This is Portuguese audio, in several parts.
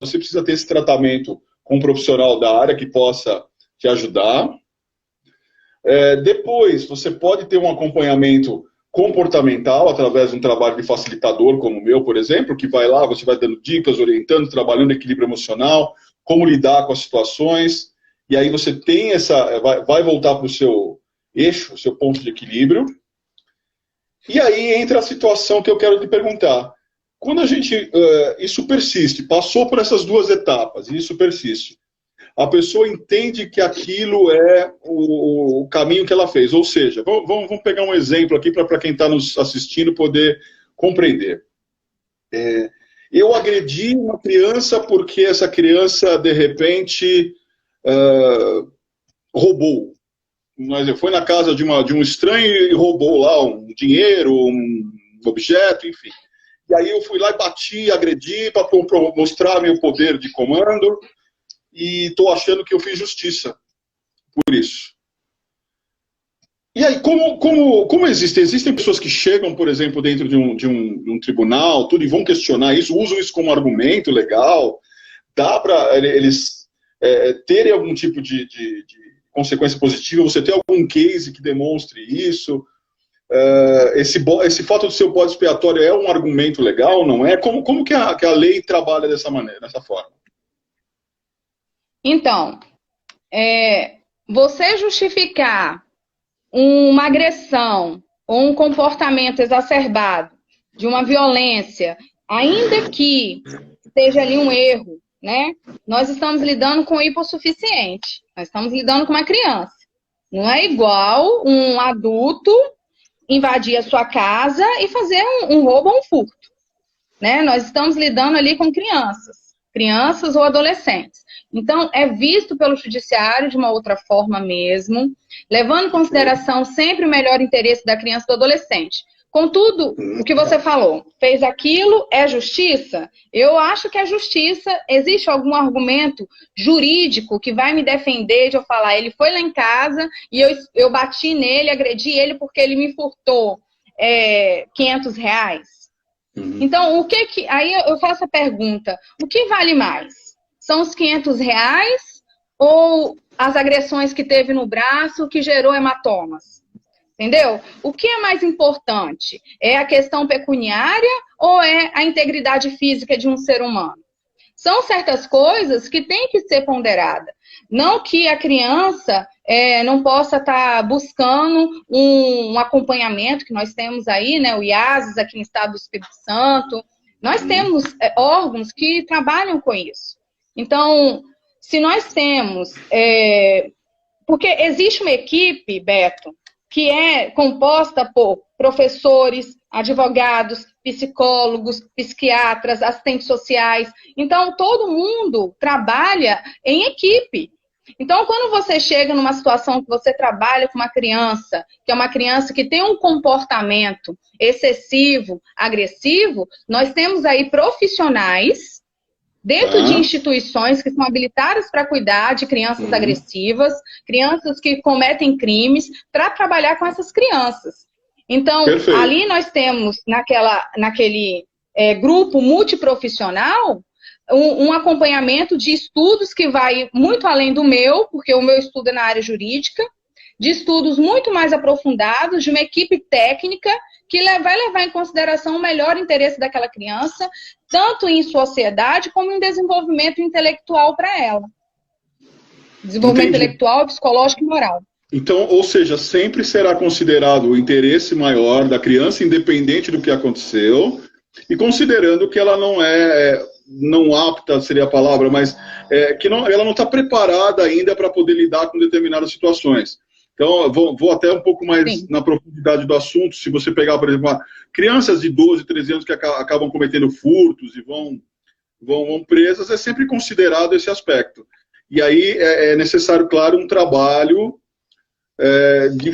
você precisa ter esse tratamento com um profissional da área que possa te ajudar. Depois, você pode ter um acompanhamento comportamental através de um trabalho de facilitador como o meu, por exemplo, que vai lá, você vai dando dicas, orientando, trabalhando equilíbrio emocional, como lidar com as situações, e aí você tem vai voltar para o seu eixo, seu ponto de equilíbrio. E aí entra a situação que eu quero te perguntar. Quando a gente, isso persiste, passou por essas duas etapas, e isso persiste, a pessoa entende que aquilo é o caminho que ela fez. Ou seja, vamos pegar um exemplo aqui para quem está nos assistindo poder compreender. Eu agredi uma criança porque essa criança, de repente, roubou. Mas foi na casa de um estranho e roubou lá um dinheiro, um objeto, enfim. E aí eu fui lá e bati, agredi para mostrar meu poder de comando e estou achando que eu fiz justiça por isso. E aí, como existem pessoas que chegam, por exemplo, dentro de um tribunal, tudo, e vão questionar isso, usam isso como argumento legal, dá para eles terem algum tipo de consequência positiva, você tem algum case que demonstre isso? Esse fato do seu bode expiatório é um argumento legal, não é? Como que a lei trabalha dessa maneira, dessa forma? Então, você justificar uma agressão ou um comportamento exacerbado de uma violência, ainda que seja ali um erro, né? Nós estamos lidando com o hipossuficiente, nós estamos lidando com uma criança. Não é igual um adulto invadir a sua casa e fazer um roubo ou um furto, né? Nós estamos lidando ali com crianças ou adolescentes. Então, é visto pelo judiciário de uma outra forma mesmo, levando em consideração sempre o melhor interesse da criança e do adolescente. Contudo, o que você falou, fez aquilo, é justiça? Eu acho que é justiça. Existe algum argumento jurídico que vai me defender de eu falar, ele foi lá em casa e eu bati nele, agredi ele porque ele me furtou R$500? Então, aí eu faço a pergunta, o que vale mais? São os R$500 ou as agressões que teve no braço que gerou hematomas? Entendeu? O que é mais importante? É a questão pecuniária ou é a integridade física de um ser humano? São certas coisas que têm que ser ponderadas. Não que a criança não possa estar buscando um acompanhamento, que nós temos aí, né, o IASES aqui no estado do Espírito Santo. Nós temos órgãos que trabalham com isso. Então, se nós temos... porque existe uma equipe, Beto, que é composta por professores, advogados, psicólogos, psiquiatras, assistentes sociais. Então, todo mundo trabalha em equipe. Então, quando você chega numa situação que você trabalha com uma criança, que é uma criança que tem um comportamento excessivo, agressivo, nós temos aí profissionais dentro de instituições que são habilitadas para cuidar de crianças agressivas, crianças que cometem crimes, para trabalhar com essas crianças. Então, ali nós temos, naquele grupo multiprofissional, um acompanhamento de estudos que vai muito além do meu, porque o meu estudo é na área jurídica, de estudos muito mais aprofundados, de uma equipe técnica que vai levar em consideração o melhor interesse daquela criança, tanto em sociedade como em desenvolvimento intelectual para ela. Desenvolvimento intelectual, psicológico e moral. Então, ou seja, sempre será considerado o interesse maior da criança, independente do que aconteceu, e considerando que ela não apta, seria a palavra, mas que ela não está preparada ainda para poder lidar com determinadas situações. Então, vou até um pouco mais na profundidade do assunto. Se você pegar, por exemplo, crianças de 12, 13 anos que acabam cometendo furtos e vão presas, é sempre considerado esse aspecto. E aí é necessário, claro, um trabalho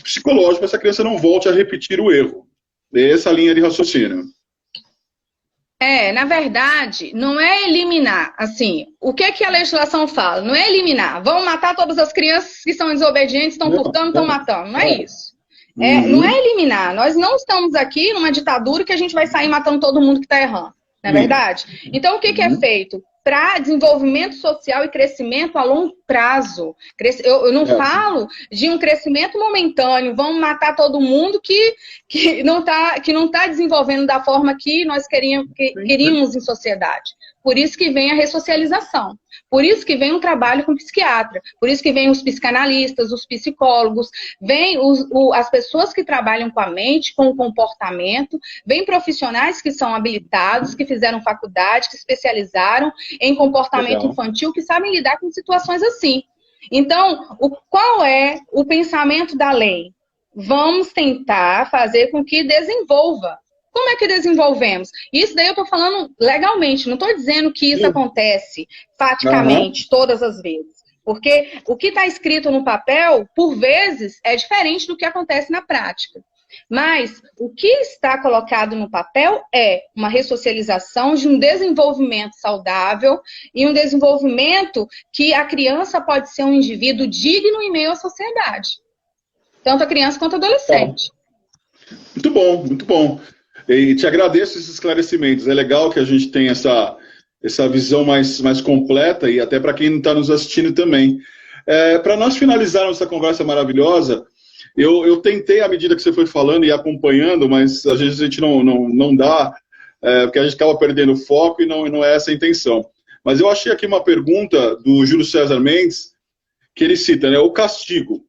psicológico para essa criança não volte a repetir o erro. Essa linha de raciocínio. Na verdade, não é eliminar, assim, o que a legislação fala? Não é eliminar, vão matar todas as crianças que são desobedientes, estão furtando, estão matando, não é isso. Não é eliminar, nós não estamos aqui numa ditadura que a gente vai sair matando todo mundo que está errando, não é verdade? Então, o que é feito? para desenvolvimento social e crescimento a longo prazo. Eu não falo de um crescimento momentâneo, vamos matar todo mundo que não tá desenvolvendo da forma que nós queríamos em sociedade. Por isso que vem a ressocialização. Por isso que vem um trabalho com psiquiatra. Por isso que vem os psicanalistas, os psicólogos, vem as pessoas que trabalham com a mente, com o comportamento, vem profissionais que são habilitados, que fizeram faculdade, que especializaram em comportamento infantil, que sabem lidar com situações assim. Então, qual é o pensamento da lei? Vamos tentar fazer com que desenvolva. Como é que desenvolvemos? Isso daí eu estou falando legalmente, não estou dizendo que isso acontece faticamente, todas as vezes. Porque o que está escrito no papel, por vezes, é diferente do que acontece na prática. Mas o que está colocado no papel é uma ressocialização de um desenvolvimento saudável e um desenvolvimento que a criança pode ser um indivíduo digno em meio à sociedade. Tanto a criança quanto a adolescente. Muito bom, muito bom. E te agradeço esses esclarecimentos. É legal que a gente tenha essa visão mais completa e até para quem está nos assistindo também. Para nós finalizarmos essa conversa maravilhosa, eu tentei, à medida que você foi falando e acompanhando, mas às vezes a gente não dá, porque a gente acaba perdendo o foco e não é essa a intenção. Mas eu achei aqui uma pergunta do Júlio César Mendes, que ele cita, né, o castigo.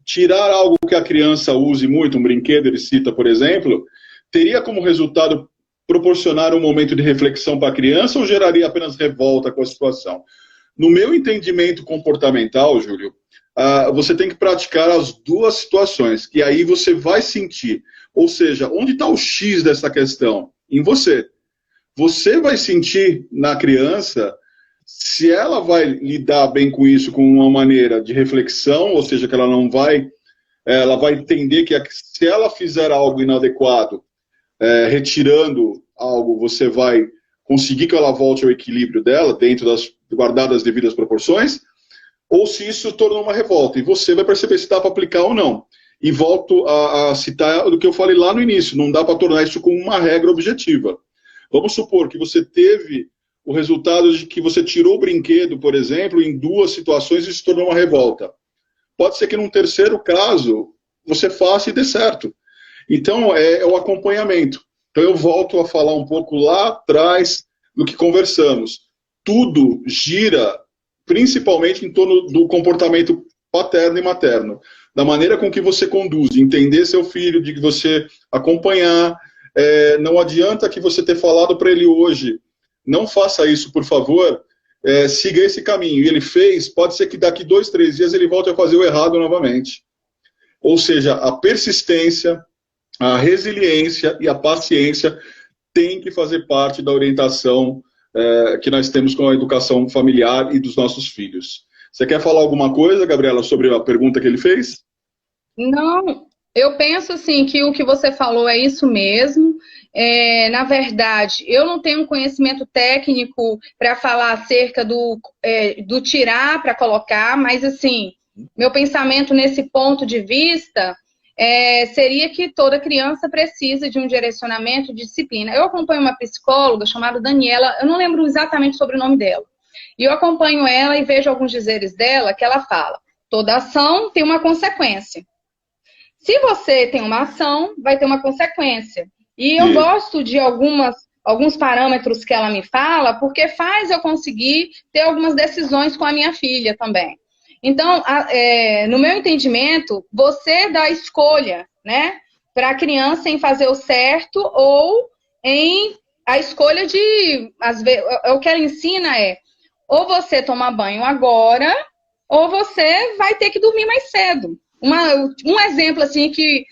Tirar algo que a criança use muito, um brinquedo, ele cita, por exemplo, teria como resultado proporcionar um momento de reflexão para a criança ou geraria apenas revolta com a situação? No meu entendimento comportamental, Júlio, você tem que praticar as duas situações, que aí você vai sentir. Ou seja, onde está o X dessa questão? Em você. Você vai sentir na criança se ela vai lidar bem com isso com uma maneira de reflexão, ou seja, que ela não vai, ela vai entender que se ela fizer algo inadequado, retirando algo, você vai conseguir que ela volte ao equilíbrio dela, dentro guardadas as devidas proporções, ou se isso tornou uma revolta, e você vai perceber se dá para aplicar ou não. E volto a citar do que eu falei lá no início, não dá para tornar isso como uma regra objetiva. Vamos supor que você teve o resultado de que você tirou o brinquedo, por exemplo, em duas situações e se tornou uma revolta. Pode ser que num terceiro caso você faça e dê certo. Então, é o acompanhamento. Então, eu volto a falar um pouco lá atrás do que conversamos. Tudo gira principalmente em torno do comportamento paterno e materno. Da maneira com que você conduz, entender seu filho, de você acompanhar. Não adianta que você ter falado para ele hoje, não faça isso, por favor, siga esse caminho. E ele fez, pode ser que daqui 2, 3 dias ele volte a fazer o errado novamente. Ou seja, a persistência, a resiliência e a paciência têm que fazer parte da orientação que nós temos com a educação familiar e dos nossos filhos. Você quer falar alguma coisa, Gabriela, sobre a pergunta que ele fez? Não, eu penso assim que o que você falou é isso mesmo. Na verdade, eu não tenho um conhecimento técnico para falar acerca do tirar para colocar, mas assim, meu pensamento nesse ponto de vista seria que toda criança precisa de um direcionamento, de disciplina. Eu acompanho uma psicóloga chamada Daniela, eu não lembro exatamente sobre o nome dela, e eu acompanho ela e vejo alguns dizeres dela que ela fala: toda ação tem uma consequência. Se você tem uma ação, vai ter uma consequência. E eu gosto de alguns parâmetros que ela me fala, porque faz eu conseguir ter algumas decisões com a minha filha também. Então, no meu entendimento, você dá escolha, né, para a criança em fazer o certo ou em a escolha de, às vezes, o que ela ensina ou você tomar banho agora, ou você vai ter que dormir mais cedo. Um exemplo assim que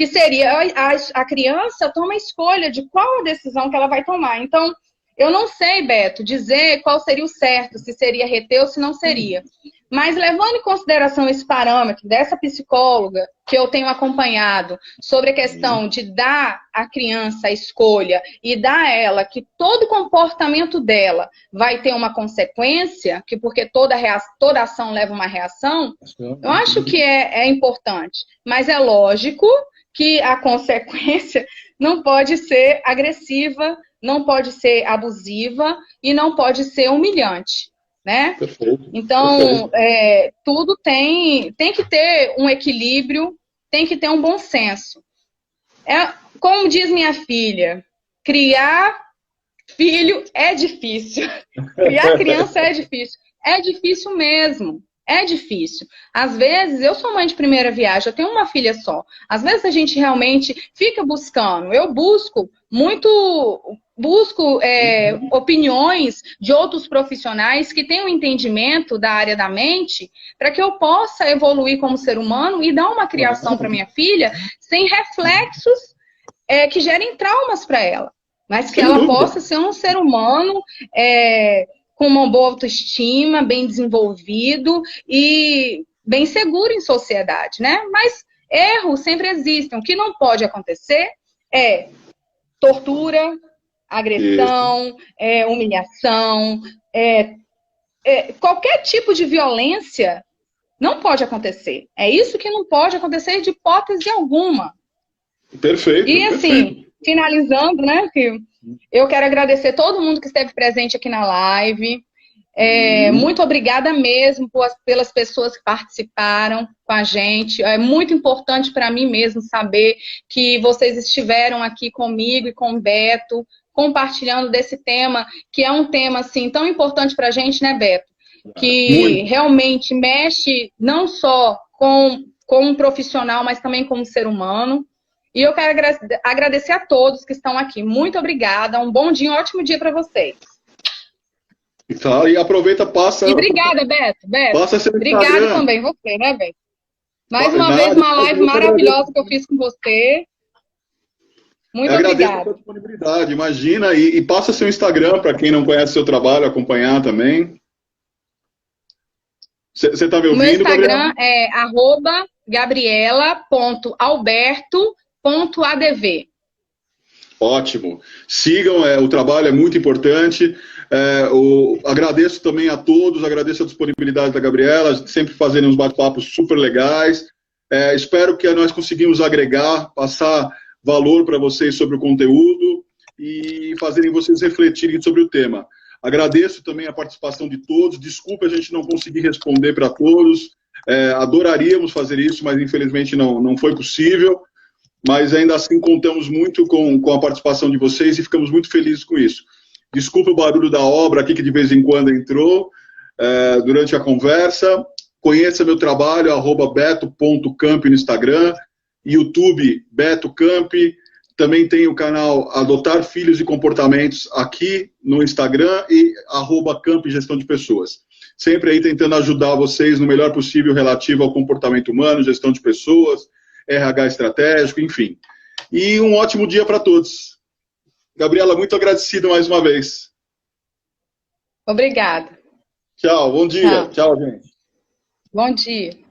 seria, a criança toma a escolha de qual a decisão que ela vai tomar. Então, eu não sei, Beto, dizer qual seria o certo, se seria reter ou se não seria. Mas levando em consideração esse parâmetro dessa psicóloga que eu tenho acompanhado sobre a questão de dar à criança a escolha e dar a ela que todo comportamento dela vai ter uma consequência, que porque toda ação leva uma reação, eu acho que é importante. Mas é lógico que a consequência não pode ser agressiva não pode ser abusiva e não pode ser humilhante, né? Perfeito. Então, tudo tem que ter um equilíbrio, tem que ter um bom senso. Como diz minha filha, criar filho é difícil. Criar criança é difícil. É difícil mesmo. É difícil. Às vezes, eu sou mãe de primeira viagem, eu tenho uma filha só. Às vezes a gente realmente fica buscando. Eu busco opiniões de outros profissionais que tenham entendimento da área da mente para que eu possa evoluir como ser humano e dar uma criação para minha filha sem reflexos que gerem traumas para ela. Mas que ela possa ser um ser humano com uma boa autoestima, bem desenvolvido e bem seguro em sociedade, né? Mas erros sempre existem. O que não pode acontecer é tortura, agressão, humilhação, qualquer tipo de violência não pode acontecer. É isso que não pode acontecer de hipótese alguma. Perfeito. E assim, finalizando, né? Eu quero agradecer todo mundo que esteve presente aqui na live. Muito obrigada mesmo pelas pessoas que participaram com a gente. É muito importante para mim mesmo saber que vocês estiveram aqui comigo e com o Beto, compartilhando desse tema, que é um tema assim tão importante para a gente, né, Beto? Que realmente mexe não só com um profissional, mas também com um ser humano. E eu quero agradecer a todos que estão aqui. Muito obrigada. Um bom dia, um ótimo dia para vocês. Tá, e aproveita, passa... E obrigada, Beto. Passa seu obrigada Instagram. também, você, né, Beto? Mais uma vez, uma live maravilhosa que eu fiz com você. Muito obrigada. Agradeço a sua disponibilidade, imagina. E passa seu Instagram para quem não conhece seu trabalho, acompanhar também. Você está me ouvindo, Meu Instagram Gabriela? é @gabriela.alberto.adv. Ótimo. Sigam, o trabalho é muito importante. Agradeço também a todos, agradeço a disponibilidade da Gabriela, sempre fazendo uns bate-papos super legais. Espero que nós conseguimos agregar, passar valor para vocês sobre o conteúdo e fazerem vocês refletirem sobre o tema. Agradeço também a participação de todos. Desculpa a gente não conseguir responder para todos. Adoraríamos fazer isso, mas infelizmente não foi possível. Mas ainda assim contamos muito com a participação de vocês e ficamos muito felizes com isso. Desculpa o barulho da obra aqui que de vez em quando entrou durante a conversa. Conheça meu trabalho, @beto.camp no Instagram, YouTube Beto Camp. Também tem o canal Adotar Filhos e Comportamentos aqui no Instagram e @camp Gestão de Pessoas. Sempre aí tentando ajudar vocês no melhor possível relativo ao comportamento humano, gestão de pessoas, RH estratégico, enfim. E um ótimo dia para todos. Gabriela, muito agradecido mais uma vez. Obrigada. Tchau, bom dia. Tchau, gente. Bom dia.